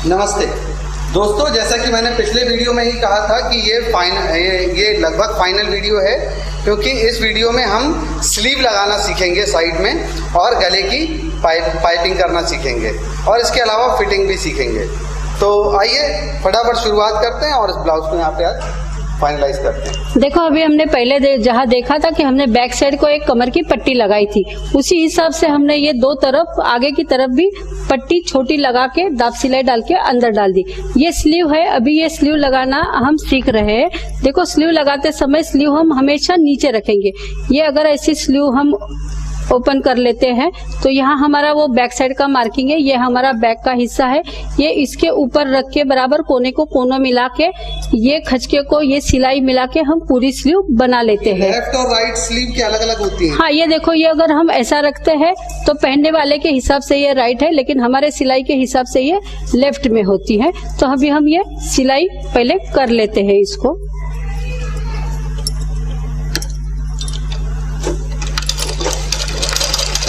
नमस्ते दोस्तों, जैसा कि मैंने पिछले वीडियो में ही कहा था कि ये लगभग फाइनल वीडियो है, क्योंकि इस वीडियो में हम स्लीव लगाना सीखेंगे साइड में और गले की पाइपिंग करना सीखेंगे और इसके अलावा फिटिंग भी सीखेंगे। तो आइए फटाफट शुरुआत करते हैं और इस ब्लाउज को यहाँ पे आज फाइनलाइज करते हैं। देखो, अभी हमने जहाँ देखा था कि हमने बैक साइड को एक कमर की पट्टी लगाई थी, उसी हिसाब से हमने ये दो तरफ आगे की तरफ भी पट्टी छोटी लगा के दाब सिलाई डाल के अंदर डाल दी। ये स्लीव है, अभी ये स्लीव लगाना हम सीख रहे हैं। देखो, स्लीव लगाते समय स्लीव हम हमेशा नीचे रखेंगे। ये अगर ऐसी स्लीव हम ओपन कर लेते हैं तो यहाँ हमारा वो बैक साइड का मार्किंग है, ये हमारा बैक का हिस्सा है। ये इसके ऊपर रख के बराबर कोने को कोना मिला के ये खचके को ये सिलाई मिला के हम पूरी स्लीव बना लेते हैं। लेफ्ट और राइट स्लीव की अलग अलग होती है। हाँ, ये देखो, ये अगर हम ऐसा रखते हैं तो पहनने वाले के हिसाब से ये राइट है, लेकिन हमारे सिलाई के हिसाब से ये लेफ्ट में होती है। तो अभी हम ये सिलाई पहले कर लेते हैं इसको।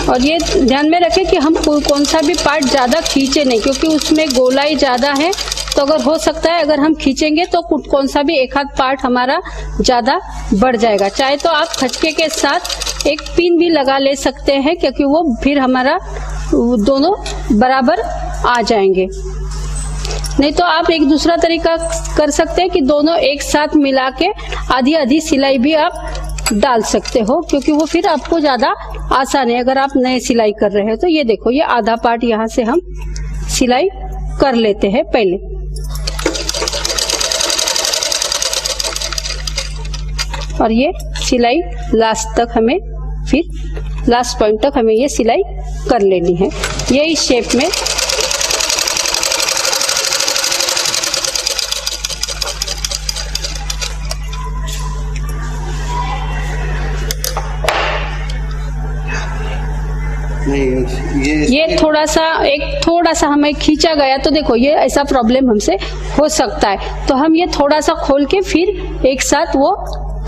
और ये ध्यान में रखें कि हम कौन सा भी पार्ट ज्यादा खींचे नहीं, क्योंकि उसमें गोलाई ज्यादा है। तो अगर हो सकता है अगर हम खींचेंगे तो कौन सा भी एक आध पार्ट हमारा ज्यादा बढ़ जाएगा। चाहे तो आप खचके के साथ एक पिन भी लगा ले सकते हैं, क्योंकि वो फिर हमारा दोनों बराबर आ जाएंगे। नहीं तो आप एक दूसरा तरीका कर सकते हैं कि दोनों एक साथ मिला के आधी आधी सिलाई भी आप डाल सकते हो, क्योंकि वो फिर आपको ज्यादा आसान है अगर आप नए सिलाई कर रहे हो। तो ये देखो, ये आधा पार्ट यहाँ से हम सिलाई कर लेते हैं पहले। और ये सिलाई लास्ट तक हमें, फिर लास्ट पॉइंट तक हमें ये सिलाई कर लेनी है, ये इस शेप में। नहीं, ये थोड़ा सा हमें खींचा गया तो देखो, ये ऐसा प्रॉब्लम हमसे हो सकता है। तो हम ये थोड़ा सा खोल के फिर एक साथ वो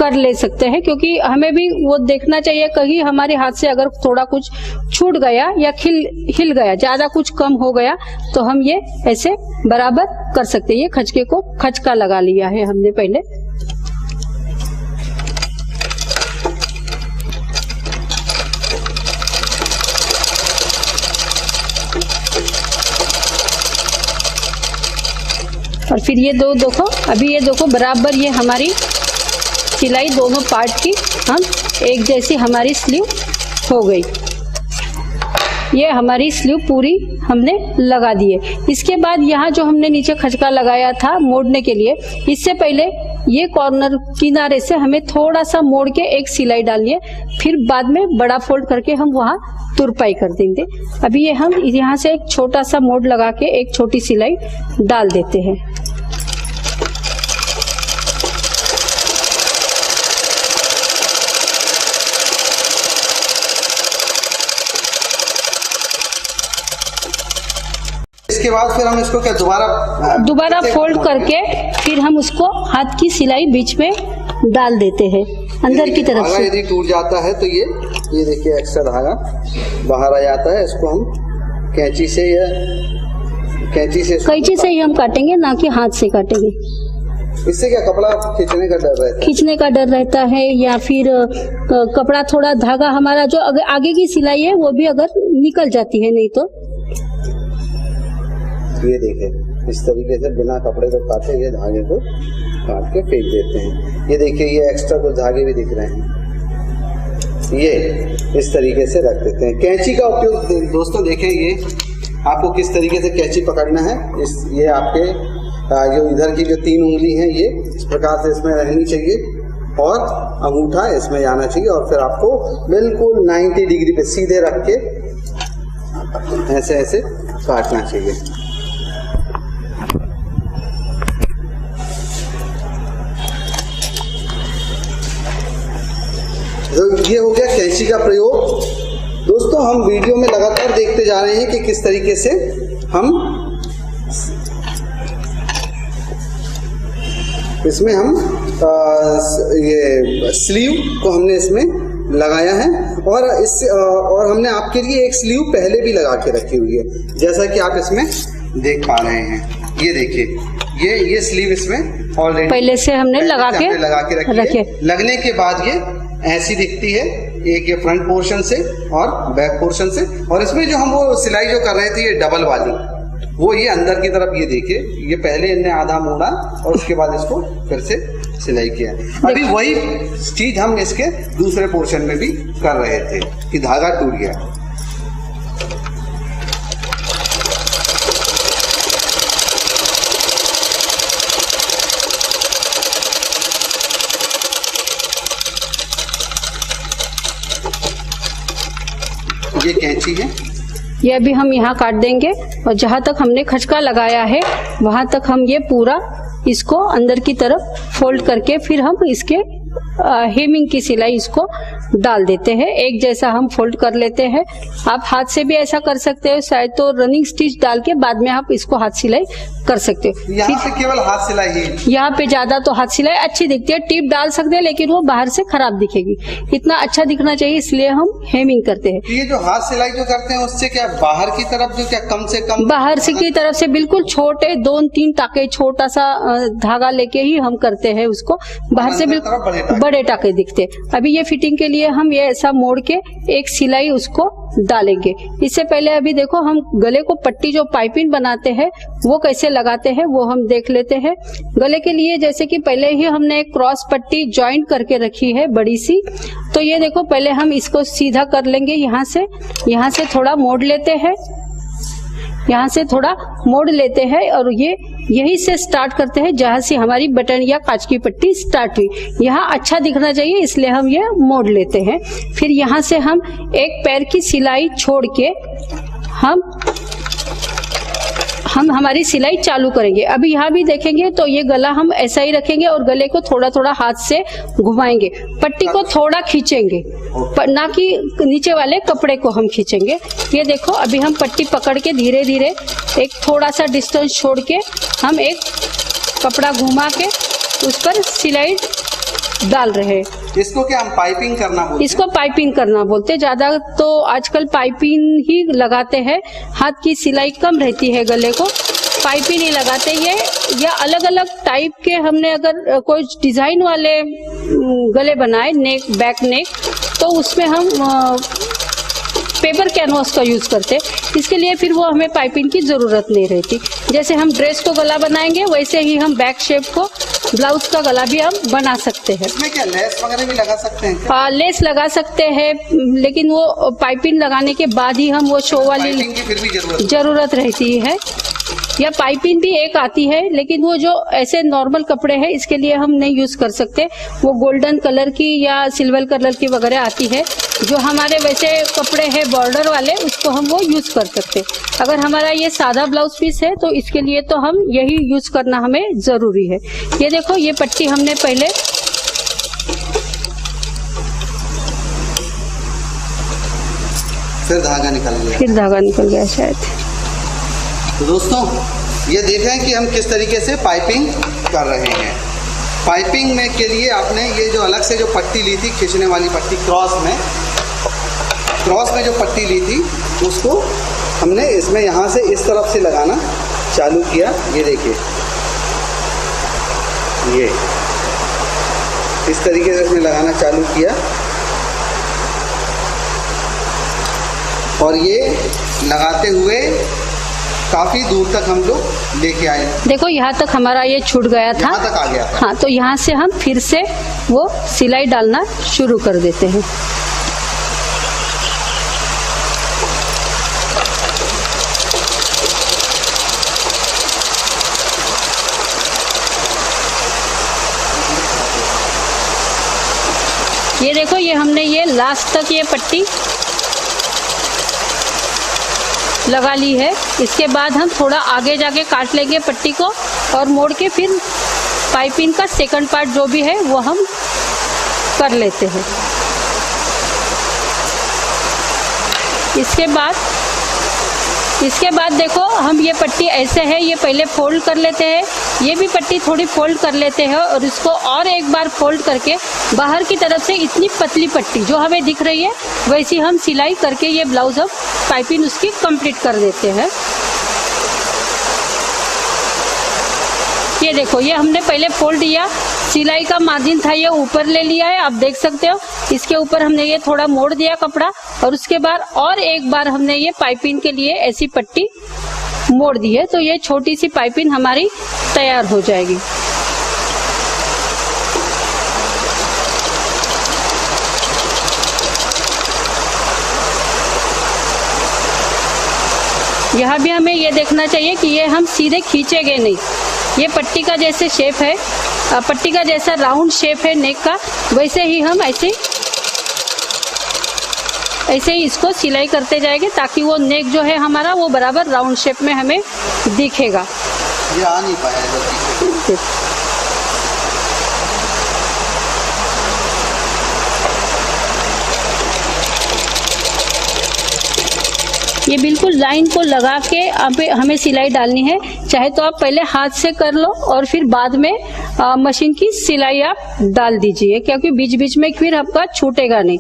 कर ले सकते हैं, क्योंकि हमें भी वो देखना चाहिए कहीं हमारे हाथ से अगर थोड़ा कुछ छूट गया या हिल गया, ज्यादा कुछ कम हो गया, तो हम ये ऐसे बराबर कर सकते हैं। ये खचके को खचका लगा लिया है हमने पहले। और फिर ये देखो, अभी ये देखो बराबर ये हमारी सिलाई दोनों पार्ट की हम एक जैसी हमारी स्लीव हो गई। ये हमारी स्लीव पूरी हमने लगा दी है। इसके बाद यहाँ जो हमने नीचे खचका लगाया था मोड़ने के लिए, इससे पहले ये कॉर्नर किनारे से हमें थोड़ा सा मोड़ के एक सिलाई डालनी है, फिर बाद में बड़ा फोल्ड करके हम वहाँ तुरपाई कर देंगे। अभी ये हम यहाँ से एक छोटा सा मोड़ लगा के एक छोटी सिलाई डाल देते हैं। इसके बाद फिर हम इसको क्या दोबारा फोल्ड करके फिर हम उसको हाथ की सिलाई बीच में डाल देते हैं अंदर की तरफ से। यदि टूट जाता है तो ये देखिए एक्स्ट्रा धागा बाहर आ जाता है। इसको हम कैंची से ही हम काटेंगे, ना कि हाथ से काटेंगे। इससे क्या कपड़ा खींचने का डर रहता है, या फिर कपड़ा थोड़ा धागा हमारा जो आगे की सिलाई है वो भी अगर निकल जाती है। नहीं तो ये देखिए, इस तरीके से बिना कपड़े को काटे ये धागे को काट के फेंक देते हैं। ये देखिए, ये एक्स्ट्रा कुछ धागे भी दिख रहे हैं, ये इस तरीके से रख देते हैं। कैंची का उपयोग दोस्तों देखें, ये आपको किस तरीके से कैंची पकड़ना है। ये आपके जो इधर की जो 3 उंगली हैं ये इस प्रकार से इसमें रहनी चाहिए और अंगूठा इसमें जाना चाहिए, और फिर आपको बिल्कुल 90 डिग्री पे सीधे रख के ऐसे ऐसे काटना चाहिए। तो ये हो गया कैंची का प्रयोग। दोस्तों, हम वीडियो में लगातार देखते जा रहे हैं कि किस तरीके से हम इसमें ये स्लीव को हमने इसमें लगाया है, और हमने आपके लिए एक स्लीव पहले भी लगा के रखी हुई है, जैसा कि आप इसमें देख पा रहे हैं। ये देखिए ये स्लीव इसमें ऑलरेडी पहले से हमने लगा के रखी है। लगने के बाद ये ऐसी दिखती है, एक ये फ्रंट पोर्शन से और बैक पोर्शन से। और इसमें जो हम वो सिलाई जो कर रहे थे ये डबल वाली, वो ये अंदर की तरफ, ये देखिए ये पहले इन्हें आधा मोड़ा और उसके बाद इसको फिर से सिलाई किया। अभी वही चीज हम इसके दूसरे पोर्शन में भी कर रहे थे कि धागा टूट गया। ये कैंची है, ये अभी हम यहाँ काट देंगे और जहाँ तक हमने खचका लगाया है वहां तक हम ये पूरा इसको अंदर की तरफ फोल्ड करके फिर हम इसके हेमिंग की सिलाई इसको डाल देते हैं। एक जैसा हम फोल्ड कर लेते हैं। आप हाथ से भी ऐसा कर सकते हो, शायद तो रनिंग स्टिच डाल के बाद में आप इसको हाथ सिलाई कर सकते हो। यहाँ पे केवल हाथ सिलाई ही, यहाँ पे ज्यादा तो हाथ सिलाई अच्छी दिखती है, टिप डाल सकते हैं लेकिन वो बाहर से खराब दिखेगी। इतना अच्छा दिखना चाहिए इसलिए हम हेमिंग करते हैं। ये जो हाथ सिलाई जो करते हैं उससे क्या बाहर की तरफ जो क्या कम से कम, बाहर से की तरफ से बिल्कुल छोटे 2-3 टाके, छोटा सा धागा लेके ही हम करते हैं उसको। बाहर से बिल्कुल बड़े टाके दिखते। अभी ये फिटिंग के लिए हम ये ऐसा मोड़ के एक सिलाई उसको डालेंगे। इससे पहले अभी देखो हम गले को पट्टी जो पाइपिंग बनाते हैं वो कैसे लगाते हैं वो हम देख लेते हैं। गले के लिए जैसे कि पहले ही हमने एक क्रॉस पट्टी जॉइंट करके रखी है बड़ी सी, तो ये देखो पहले हम इसको सीधा कर लेंगे। यहाँ से थोड़ा मोड़ लेते हैं, यहाँ से थोड़ा मोड़ लेते हैं और ये यही से स्टार्ट करते हैं जहाँ से हमारी बटन या कांच की पट्टी स्टार्ट हुई। यहाँ अच्छा दिखना चाहिए इसलिए हम ये मोड़ लेते हैं। फिर यहाँ से हम एक पैर की सिलाई छोड़ के हम हमारी सिलाई चालू करेंगे। अभी यहाँ भी देखेंगे तो ये गला हम ऐसा ही रखेंगे और गले को थोड़ा थोड़ा हाथ से घुमाएंगे। पट्टी को थोड़ा खींचेंगे, ना कि नीचे वाले कपड़े को हम खींचेंगे। ये देखो अभी हम पट्टी पकड़ के धीरे धीरे एक थोड़ा सा डिस्टेंस छोड़ के हम एक कपड़ा घुमा के उस पर सिलाई डाल रहे हैं। इसको क्या हम पाइपिंग करना बोलते हैं? इसको पाइपिंग करना बोलते हैं। ज्यादा तो आजकल पाइपिंग ही लगाते हैं, हाथ की सिलाई कम रहती है, गले को पाइपिंग नहीं लगाते। ये या अलग अलग टाइप के हमने अगर कोई डिजाइन वाले गले बनाए, नेक बैक नेक, तो उसमें हम पेपर कैनवास का यूज करते। इसके लिए फिर वो हमें पाइपिंग की जरूरत नहीं रहती। जैसे हम ड्रेस को गला बनाएंगे वैसे ही हम बैक शेप को ब्लाउज का गला भी हम बना सकते हैं। इसमें क्या लेस वगैरह भी लगा सकते हैं? लेस लगा सकते हैं लेकिन वो पाइपिंग लगाने के बाद ही हम वो शो वाली की फिर भी जरूरत रहती है। या पाइपिंग भी एक आती है लेकिन वो जो ऐसे नॉर्मल कपड़े हैं इसके लिए हम नहीं यूज कर सकते। वो गोल्डन कलर की या सिल्वर कलर की वगैरह आती है। जो हमारे वैसे कपड़े हैं बॉर्डर वाले उसको हम वो यूज कर सकते। अगर हमारा ये सादा ब्लाउज पीस है तो इसके लिए तो हम यही यूज करना हमें जरूरी है। ये देखो ये पट्टी हमने पहले फिर धागा निकल गया शायद। तो दोस्तों ये देख रहे हैं कि हम किस तरीके से पाइपिंग कर रहे हैं। पाइपिंग में के लिए आपने ये जो अलग से जो पट्टी ली थी, खींचने वाली पट्टी, क्रॉस में जो पट्टी ली थी उसको हमने इसमें यहाँ से इस तरफ से लगाना चालू किया। ये देखिए ये इस तरीके से इसमें लगाना चालू किया और ये लगाते हुए काफी दूर तक हम लोग लेके आए। देखो यहाँ तक हमारा ये छूट गया था, यहाँ तक आ गया था। हाँ, तो यहाँ से हम फिर से वो सिलाई डालना शुरू कर देते हैं। ये देखो ये हमने ये लास्ट तक ये पट्टी लगा ली है। इसके बाद हम थोड़ा आगे जाके काट लेंगे पट्टी को और मोड़ के फिर पाइपिंग का सेकंड पार्ट जो भी है वो हम कर लेते हैं। इसके बाद देखो हम ये पट्टी ऐसे है, ये पहले फोल्ड कर लेते हैं, ये भी पट्टी थोड़ी फोल्ड कर लेते हैं और इसको और एक बार फोल्ड करके बाहर की तरफ से इतनी पतली पट्टी जो हमें दिख रही है वैसी हम सिलाई करके ये ब्लाउज अब पाइपिंग उसकी कंप्लीट कर देते हैं। ये देखो, ये हमने पहले फोल्ड किया, सिलाई का मार्जिन था ये ऊपर ले लिया है, आप देख सकते हो। इसके ऊपर हमने ये थोड़ा मोड़ दिया कपड़ा और उसके बाद और एक बार हमने ये पाइपिंग के लिए ऐसी पट्टी मोड़ दी है, तो ये छोटी सी पाइपिंग हमारी तैयार हो जाएगी। यहाँ भी हमें ये देखना चाहिए कि ये हम सीधे खींचेंगे नहीं। ये पट्टी का जैसे शेप है, पट्टी का जैसा राउंड शेप है नेक का, वैसे ही हम ऐसे ही इसको सिलाई करते जाएंगे ताकि वो नेक जो है हमारा वो बराबर राउंड शेप में हमें दिखेगा। ये आ नहीं पाया। ये बिल्कुल लाइन को लगा के हमें सिलाई डालनी है। चाहे तो आप पहले हाथ से कर लो और फिर बाद में मशीन की सिलाई आप डाल दीजिए, क्योंकि बीच बीच में फिर आपका छूटेगा नहीं।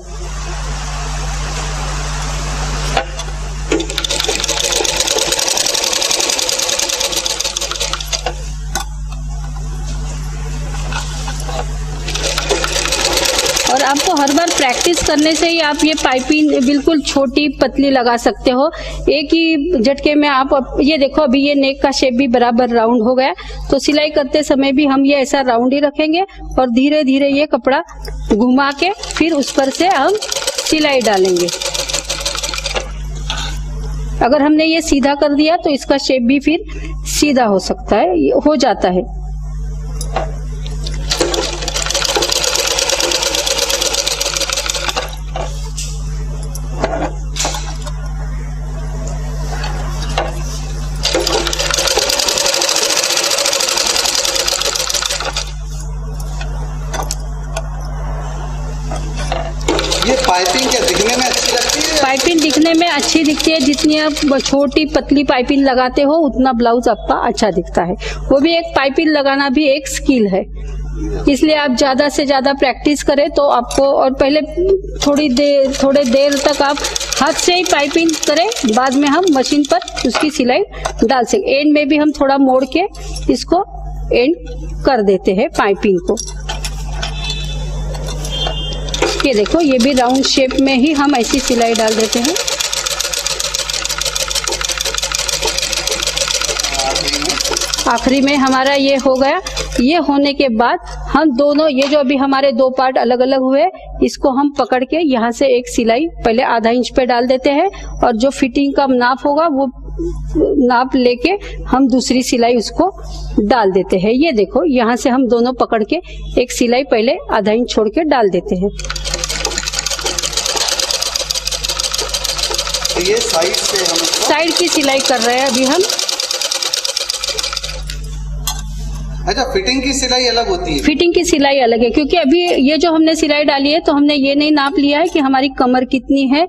और आपको हर बार प्रैक्टिस करने से ही आप ये पाइपिंग बिल्कुल छोटी पतली लगा सकते हो। एक ही झटके में आप ये देखो, अभी ये नेक का शेप भी बराबर राउंड हो गया, तो सिलाई करते समय भी हम ये ऐसा राउंड ही रखेंगे और धीरे धीरे ये कपड़ा घुमा के फिर उस पर से हम सिलाई डालेंगे। अगर हमने ये सीधा कर दिया तो इसका शेप भी फिर सीधा हो सकता है, हो जाता है। ये पाइपिंग क्या दिखने में अच्छी लगती है? पाइपिंग दिखने में अच्छी दिखती है, जितनी आप छोटी पतली पाइपिंग लगाते हो उतना ब्लाउज आपका अच्छा दिखता है। वो भी एक पाइपिंग लगाना भी एक स्किल है, इसलिए आप ज्यादा से ज्यादा प्रैक्टिस करें तो आपको, और पहले थोड़े देर तक आप हाथ से ही पाइपिंग करें, बाद में हम मशीन पर उसकी सिलाई डाल सकें। एंड में भी हम थोड़ा मोड़ के इसको एंड कर देते हैं पाइपिंग को। ये देखो, ये भी राउंड शेप में ही हम ऐसी सिलाई डाल देते हैं। आखिरी में हमारा ये हो गया। ये होने के बाद हम दोनों, ये जो अभी हमारे दो पार्ट अलग अलग हुए, इसको हम पकड़ के यहाँ से एक सिलाई पहले आधा इंच पे डाल देते हैं और जो फिटिंग का नाप होगा वो नाप लेके हम दूसरी सिलाई उसको डाल देते हैं। ये देखो, यहाँ से हम दोनों पकड़ के एक सिलाई पहले आधा इंच छोड़ के डाल देते हैं। ये साइड से हम साइड की सिलाई कर रहे हैं अभी हम। अच्छा, फिटिंग की सिलाई अलग होती है? फिटिंग की सिलाई अलग है, क्योंकि अभी ये जो हमने सिलाई डाली है तो हमने ये नहीं नाप लिया है कि हमारी कमर कितनी है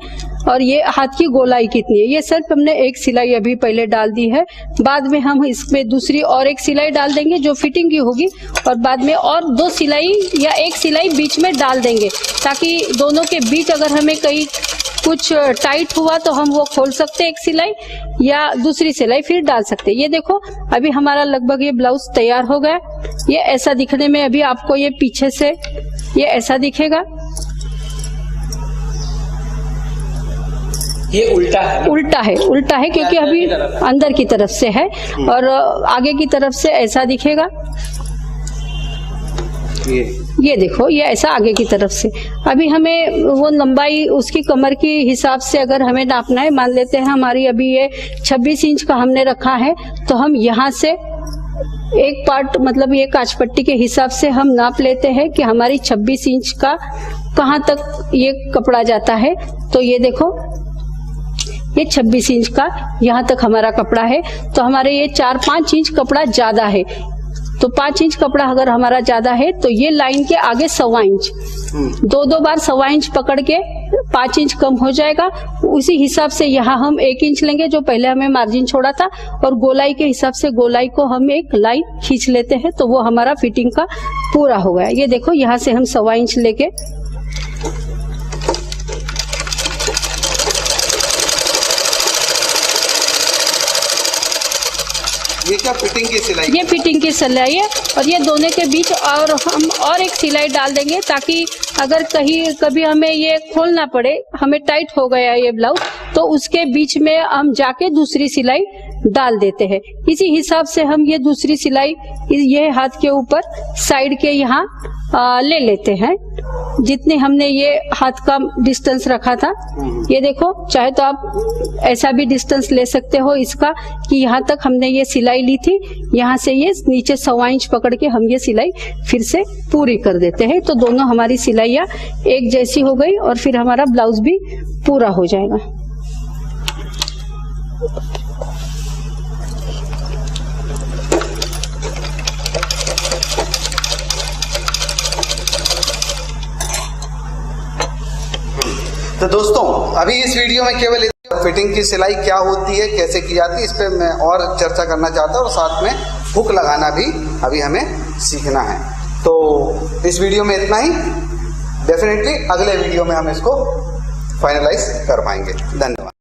और ये हाथ की गोलाई कितनी है। ये सिर्फ हमने एक सिलाई अभी पहले डाल दी है, बाद में हम इसमें दूसरी और एक सिलाई डाल देंगे जो फिटिंग की होगी, और बाद में और दो सिलाई या एक सिलाई बीच में डाल देंगे, ताकि दोनों के बीच अगर हमें कहीं कुछ टाइट हुआ तो हम वो खोल सकते हैं एक सिलाई, या दूसरी सिलाई फिर डाल सकते हैं। ये देखो, अभी हमारा लगभग ये ब्लाउज तैयार हो गया। ये ऐसा दिखने में, अभी आपको ये पीछे से ये ऐसा दिखेगा। ये उल्टा है? उल्टा है क्योंकि अभी अंदर की तरफ से है और आगे की तरफ से ऐसा दिखेगा। ये देखो, ये ऐसा आगे की तरफ से। अभी हमें वो लंबाई उसकी कमर की हिसाब से अगर हमें नापना है, मान लेते हैं हमारी अभी ये 26 इंच का हमने रखा है, तो हम यहाँ से एक पार्ट, मतलब ये कांचपट्टी के हिसाब से हम नाप लेते हैं कि हमारी 26 इंच का कहाँ तक ये कपड़ा जाता है। तो ये देखो, ये 26 इंच का यहाँ तक हमारा कपड़ा है, तो हमारे ये 4-5 इंच कपड़ा ज्यादा है। तो 5 इंच कपड़ा अगर हमारा ज्यादा है तो ये लाइन के आगे 1.25 इंच, दो बार 1.25 इंच पकड़ के 5 इंच कम हो जाएगा। उसी हिसाब से यहाँ हम 1 इंच लेंगे जो पहले हमें मार्जिन छोड़ा था, और गोलाई के हिसाब से गोलाई को हम एक लाइन खींच लेते हैं, तो वो हमारा फिटिंग का पूरा हो गया। ये देखो, यहाँ से हम 1.25 इंच लेके ये क्या फिटिंग की सिलाई? ये फिटिंग की सिलाई है और ये दोनों के बीच और हम और एक सिलाई डाल देंगे ताकि अगर कहीं कभी हमें ये खोलना पड़े, हमें टाइट हो गया ये ब्लाउज, तो उसके बीच में हम जाके दूसरी सिलाई डाल देते हैं। इसी हिसाब से हम ये दूसरी सिलाई ये हाथ के ऊपर साइड के यहाँ ले लेते हैं, जितने हमने ये हाथ का डिस्टेंस रखा था। ये देखो, चाहे तो आप ऐसा भी डिस्टेंस ले सकते हो इसका कि यहाँ तक हमने ये सिलाई ली थी, यहाँ से ये नीचे 1.25 इंच पकड़ के हम ये सिलाई फिर से पूरी कर देते हैं। तो दोनों हमारी सिलाइयाँ एक जैसी हो गई और फिर हमारा ब्लाउज भी पूरा हो जाएगा। तो दोस्तों, अभी इस वीडियो में केवल फिटिंग की सिलाई क्या होती है, कैसे की जाती है, इस पे मैं और चर्चा करना चाहता हूँ और साथ में हुक लगाना भी अभी हमें सीखना है। तो इस वीडियो में इतना ही। डेफिनेटली अगले वीडियो में हम इसको फाइनलाइज कर पाएंगे। धन्यवाद।